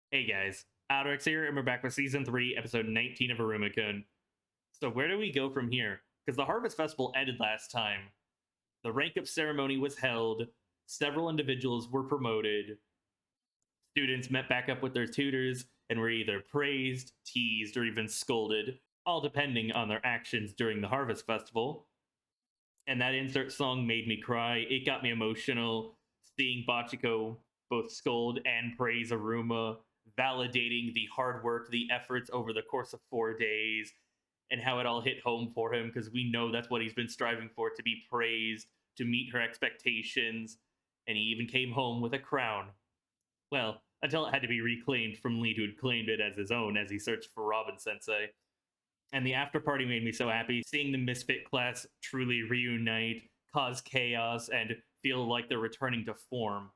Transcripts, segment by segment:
Hey guys, AlduicS here, and we're back with Season 3, Episode 19 of Iruma-kun. So where do we go from here? Because the Harvest Festival ended last time. The rank-up ceremony was held, several individuals were promoted, students met back up with their tutors, and were either praised, teased, or even scolded, all depending on their actions during the Harvest Festival. And that insert song made me cry. It got me emotional, seeing Bachiko both scold and praise Iruma, validating the hard work, the efforts over the course of 4 days, and how it all hit home for him because we know that's what he's been striving for, to be praised, to meet her expectations, and he even came home with a crown. Well, until it had to be reclaimed from Lee, who had claimed it as his own as he searched for Robin Sensei. And the after party made me so happy, seeing the Misfit class truly reunite, cause chaos, and feel like they're returning to form.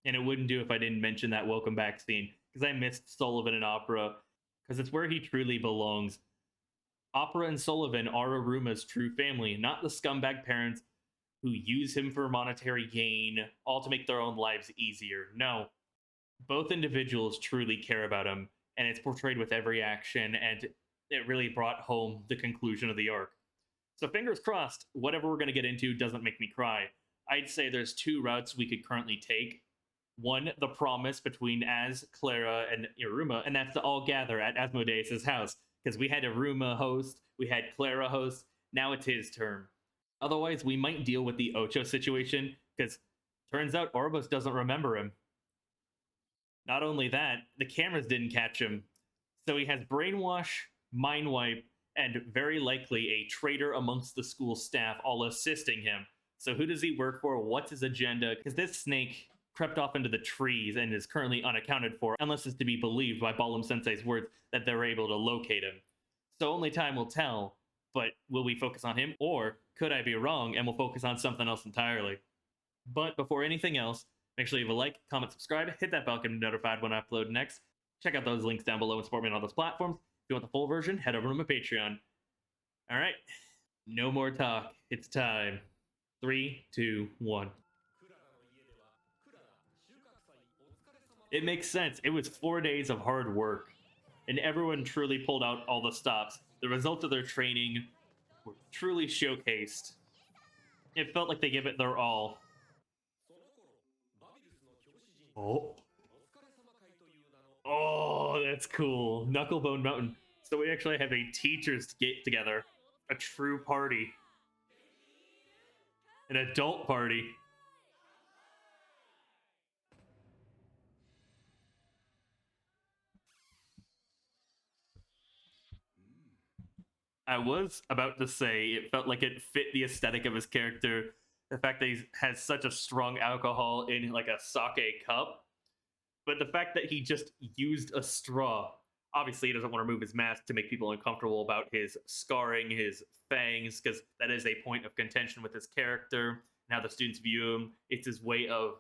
And it wouldn't do if I didn't mention that welcome back scene, because I missed Sullivan and Opera, because it's where he truly belongs. Opera and Sullivan are Iruma's true family, not the scumbag parents who use him for monetary gain, all to make their own lives easier. No. Both individuals truly care about him, and it's portrayed with every action, and it really brought home the conclusion of the arc. So fingers crossed, whatever we're going to get into doesn't make me cry. I'd say there's two routes we could currently take. One, the promise between Az, Clara, and Iruma, and that's to all gather at Asmodeus' house, because we had Iruma host, we had Clara host, now it's his turn. Otherwise, we might deal with the Ocho situation, because turns out Orbos doesn't remember him. Not only that, the cameras didn't catch him, so he has brainwash, mind wipe, and very likely a traitor amongst the school staff all assisting him. So who does he work for? What's his agenda? Because this snake crept off into the trees and is currently unaccounted for, unless it's to be believed by Ballum Sensei's words that they're able to locate him. So only time will tell, but will we focus on him? Or could I be wrong and we'll focus on something else entirely? But before anything else, make sure you leave a like, comment, subscribe, hit that bell to be notified when I upload next. Check out those links down below and support me on all those platforms. If you want the full version, head over to my Patreon. Alright, no more talk. It's time. 3, 2, 1. It makes sense. It was 4 days of hard work, and everyone truly pulled out all the stops. The results of their training were truly showcased. It felt like they gave it their all. Oh, that's cool. Knucklebone Mountain. So we actually have a teachers get together. A true party. An adult party. I was about to say it felt like it fit the aesthetic of his character. The fact that he has such a strong alcohol in like a sake cup. But the fact that he just used a straw. Obviously, he doesn't want to remove his mask to make people uncomfortable about his scarring, his fangs, because that is a point of contention with his character and how the students view him. It's his way of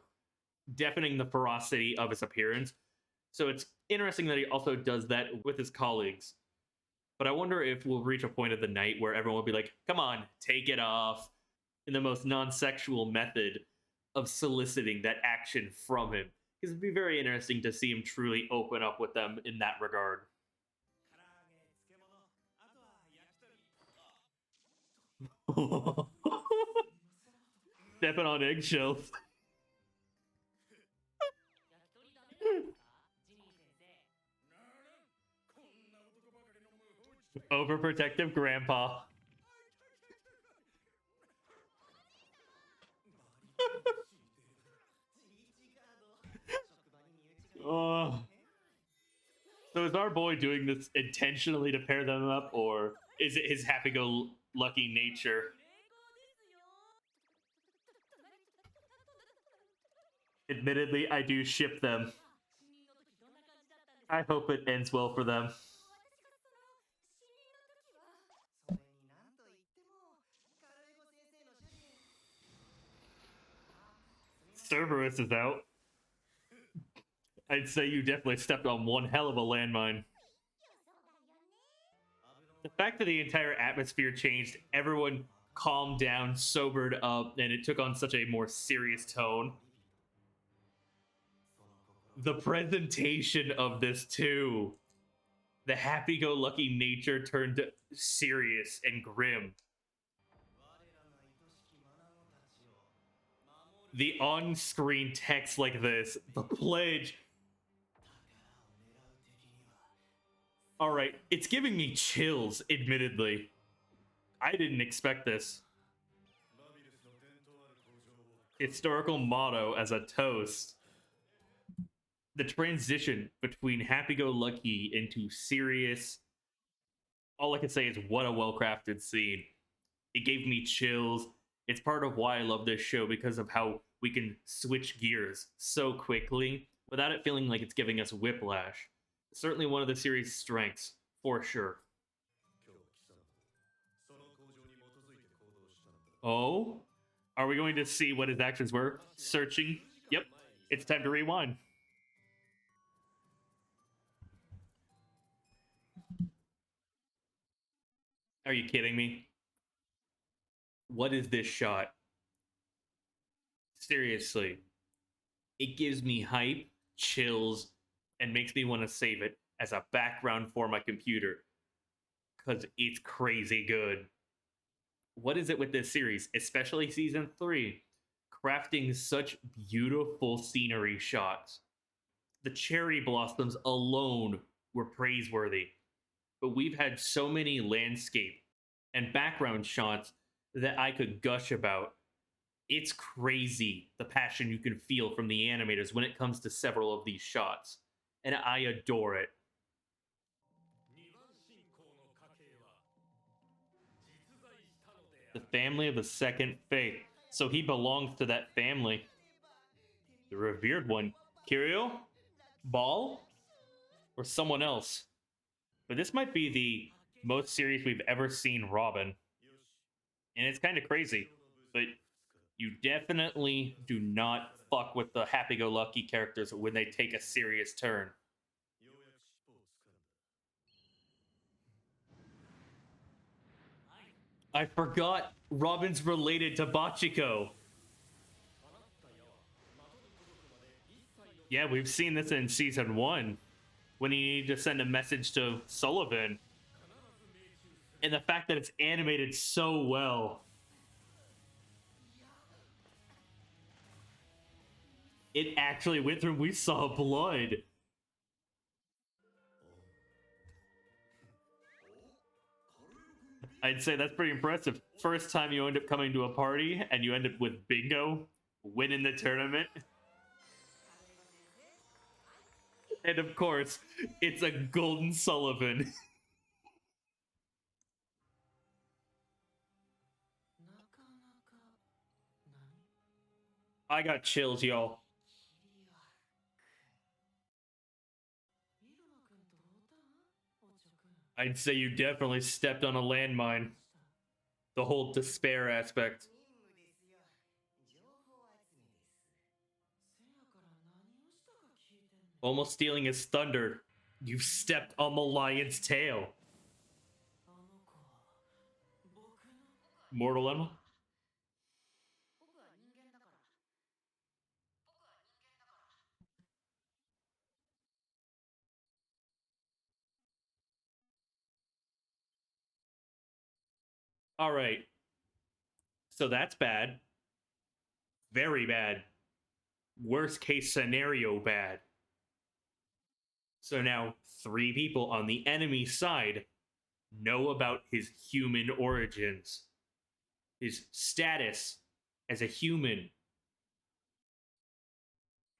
deafening the ferocity of his appearance. So it's interesting that he also does that with his colleagues. But I wonder if we'll reach a point of the night where everyone will be like, come on, take it off, in the most non-sexual method of soliciting that action from him. Because it'd be very interesting to see him truly open up with them in that regard. Stepping on eggshells. Overprotective grandpa. Oh. So is our boy doing this intentionally to pair them up, or is it his happy-go-lucky nature? Admittedly, I do ship them. I hope it ends well for them. Cerberus is out. I'd say you definitely stepped on one hell of a landmine. The fact that the entire atmosphere changed, everyone calmed down, sobered up, and it took on such a more serious tone. The presentation of this too. The happy-go-lucky nature turned serious and grim. The on-screen text like this, the pledge. All right, it's giving me chills, admittedly. I didn't expect this. Historical motto as a toast. The transition between happy-go-lucky into serious. All I can say is what a well-crafted scene. It gave me chills. It's part of why I love this show, because of how we can switch gears so quickly without it feeling like it's giving us whiplash. Certainly one of the series' strengths, for sure. Oh? Are we going to see what his actions were? Searching? Yep. It's time to rewind. Are you kidding me? What is this shot? Seriously. It gives me hype, chills, and makes me want to save it as a background for my computer. Because it's crazy good. What is it with this series, especially season 3? Crafting such beautiful scenery shots. The cherry blossoms alone were praiseworthy. But we've had so many landscape and background shots that I could gush about. It's crazy the passion you can feel from the animators when it comes to several of these shots. And I adore it. The family of the second faith. So he belongs to that family. The revered one. Kiriwo? Ball? Or someone else? But this might be the most serious we've ever seen Robin. And it's kind of crazy. But you definitely do not fuck with the happy-go-lucky characters when they take a serious turn. I forgot Robin's related to Bachiko. Yeah, we've seen this in season 1 when he needed to send a message to Sullivan. And the fact that it's animated so well. It actually went through, we saw blood. I'd say that's pretty impressive. First time you end up coming to a party and you end up with bingo, winning the tournament. And of course, it's a golden Sullivan. I got chills, y'all. I'd say you definitely stepped on a landmine. The whole despair aspect. Almost stealing his thunder. You've stepped on the lion's tail. Mortal animal? All right. So that's bad. Very bad. Worst case scenario bad. So now 3 people on the enemy side know about his human origins, his status as a human.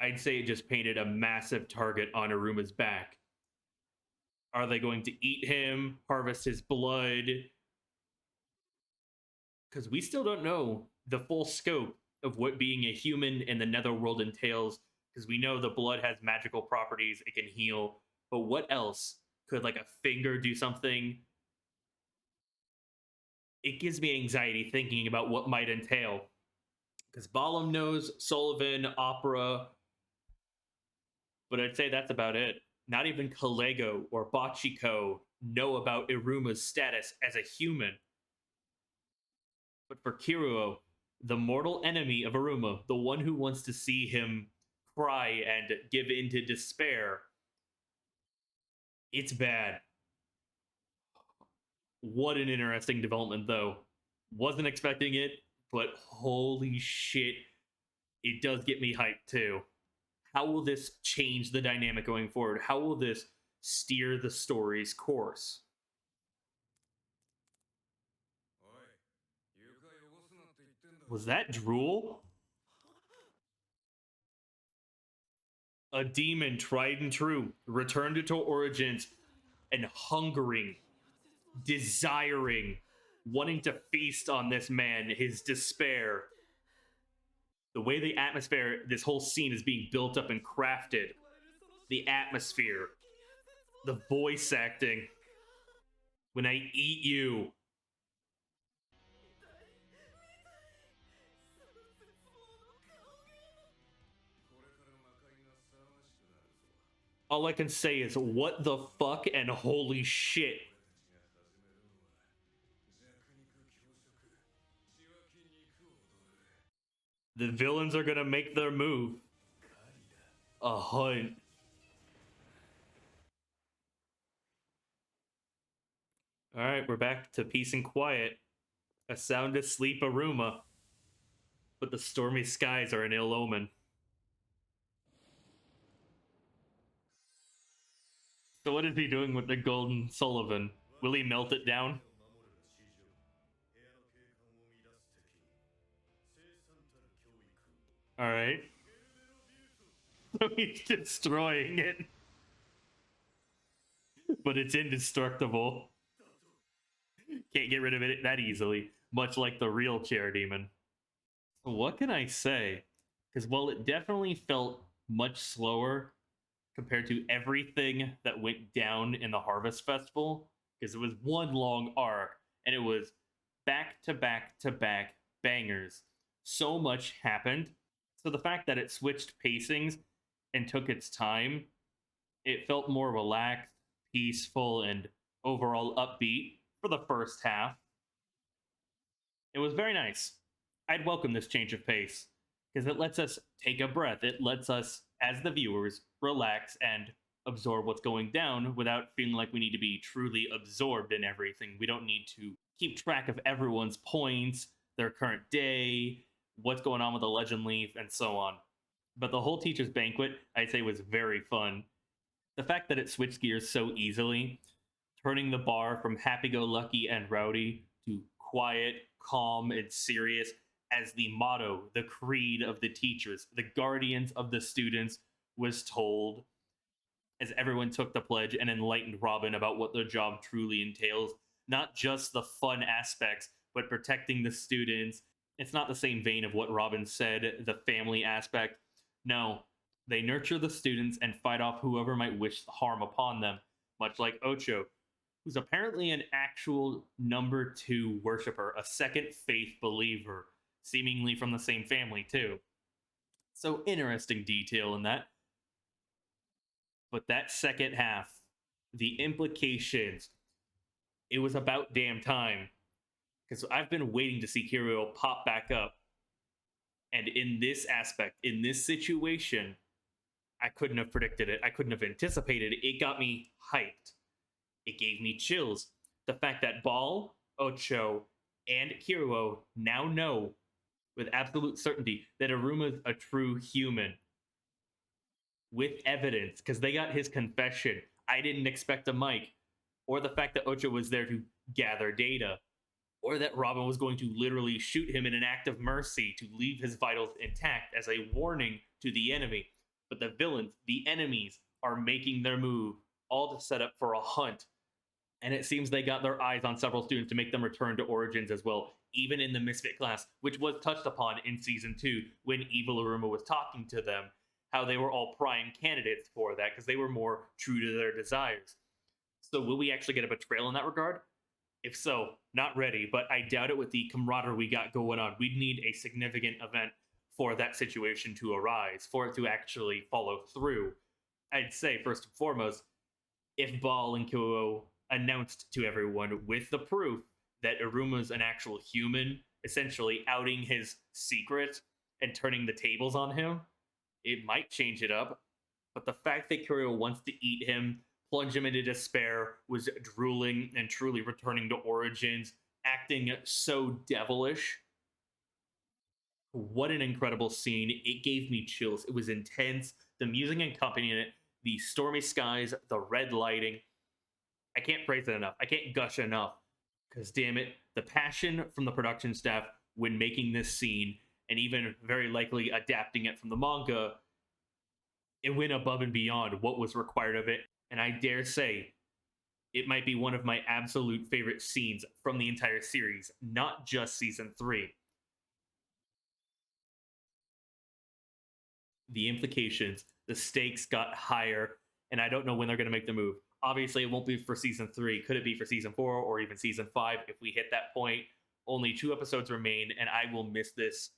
I'd say it just painted a massive target on Iruma's back. Are they going to eat him, harvest his blood? Because we still don't know the full scope of what being a human in the Netherworld entails, because we know the blood has magical properties, it can heal, but what else? Could like a finger do something? It gives me anxiety thinking about what might entail. Because Balam knows Sullivan, Opera, but I'd say that's about it. Not even Kalego or Bachiko know about Iruma's status as a human. But for Kiriwo, the mortal enemy of Iruma, the one who wants to see him cry and give into despair. It's bad. What an interesting development, though. Wasn't expecting it, but holy shit, it does get me hyped too. How will this change the dynamic going forward? How will this steer the story's course? Was that drool? A demon tried and true, returned to origins, and hungering, desiring, wanting to feast on this man, his despair. The way the atmosphere, this whole scene is being built up and crafted. The atmosphere, the voice acting. When I eat you. All I can say is, what the fuck and holy shit. The villains are gonna make their move. A hunt. Alright, we're back to peace and quiet. A sound asleep Iruma. But the stormy skies are an ill omen. So what is he doing with the golden Sullivan? Will he melt it down? Alright. So he's destroying it. But it's indestructible. Can't get rid of it that easily. Much like the real chair demon. What can I say? Because while it definitely felt much slower compared to everything that went down in the Harvest Festival, because it was one long arc, and it was back to back to back bangers. So much happened. So the fact that it switched pacings and took its time, it felt more relaxed, peaceful, and overall upbeat for the first half. It was very nice. I'd welcome this change of pace, because it lets us take a breath. It lets us, as the viewers, relax and absorb what's going down without feeling like we need to be truly absorbed in everything. We don't need to keep track of everyone's points, their current day, what's going on with the Legend Leaf, and so on. But the whole Teacher's Banquet, I'd say, was very fun. The fact that it switched gears so easily, turning the bar from happy-go-lucky and rowdy to quiet, calm, and serious as the motto, the creed of the teachers, the guardians of the students, was told, as everyone took the pledge and enlightened Robin about what their job truly entails. Not just the fun aspects, but protecting the students. It's not the same vein of what Robin said, the family aspect. No, they nurture the students and fight off whoever might wish harm upon them, much like Ocho, who's apparently an actual number 2 worshiper, a second faith believer, seemingly from the same family too. So interesting detail in that. But that second half, the implications, it was about damn time. Because I've been waiting to see Kiriwo pop back up. And in this aspect, in this situation, I couldn't have predicted it. I couldn't have anticipated it. It got me hyped. It gave me chills. The fact that Ball, Ocho, and Kiriwo now know with absolute certainty that Iruma's a true human. With evidence, because they got his confession. I didn't expect a mic. Or the fact that Ocho was there to gather data. Or that Robin was going to literally shoot him in an act of mercy to leave his vitals intact as a warning to the enemy. But the villains, the enemies, are making their move, all to set up for a hunt. And it seems they got their eyes on several students to make them return to Origins as well, even in the Misfit class, which was touched upon in Season 2 when Evil Iruma was talking to them, how they were all prime candidates for that because they were more true to their desires. So will we actually get a betrayal in that regard? If so, not ready, but I doubt it with the camaraderie we got going on. We'd need a significant event for that situation to arise, for it to actually follow through. I'd say, first and foremost, if Ball and Kiriwo announced to everyone with the proof that Iruma's an actual human, essentially outing his secret and turning the tables on him, it might change it up. But the fact that Kiriwo wants to eat him, plunge him into despair, was drooling and truly returning to origins, acting so devilish. What an incredible scene. It gave me chills. It was intense. The music accompanying it, the stormy skies, the red lighting. I can't praise it enough. I can't gush enough. Because, damn it, the passion from the production staff when making this scene, and even very likely adapting it from the manga, it went above and beyond what was required of it. And I dare say, it might be one of my absolute favorite scenes from the entire series, not just season 3. The implications, the stakes got higher, and I don't know when they're going to make the move. Obviously, it won't be for season 3. Could it be for season 4 or even season 5 if we hit that point? Only 2 episodes remain, and I will miss this.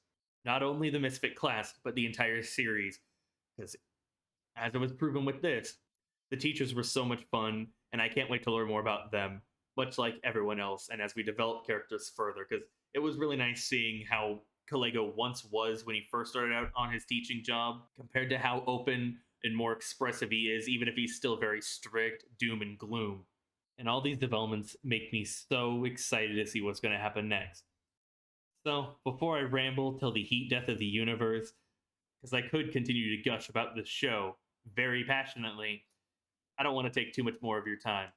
Not only the Misfit class, but the entire series. Because, as it was proven with this, the teachers were so much fun, and I can't wait to learn more about them, much like everyone else, and as we develop characters further, because it was really nice seeing how Kalego once was when he first started out on his teaching job, compared to how open and more expressive he is, even if he's still very strict, doom and gloom. And all these developments make me so excited to see what's going to happen next. So, before I ramble till the heat death of the universe, because I could continue to gush about this show very passionately, I don't want to take too much more of your time.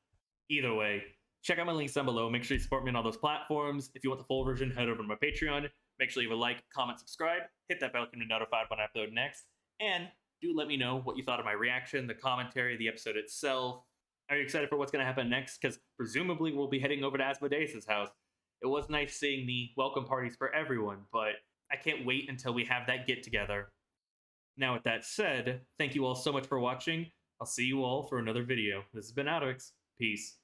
Either way, check out my links down below. Make sure you support me on all those platforms. If you want the full version, head over to my Patreon. Make sure you leave a like, comment, subscribe, hit that bell to be notified when I upload next, and do let me know what you thought of my reaction, the commentary, the episode itself. Are you excited for what's going to happen next? Because presumably we'll be heading over to Asmodeus' house. It was nice seeing the welcome parties for everyone, but I can't wait until we have that get-together. Now, with that said, thank you all so much for watching. I'll see you all for another video. This has been AlduicS. Peace.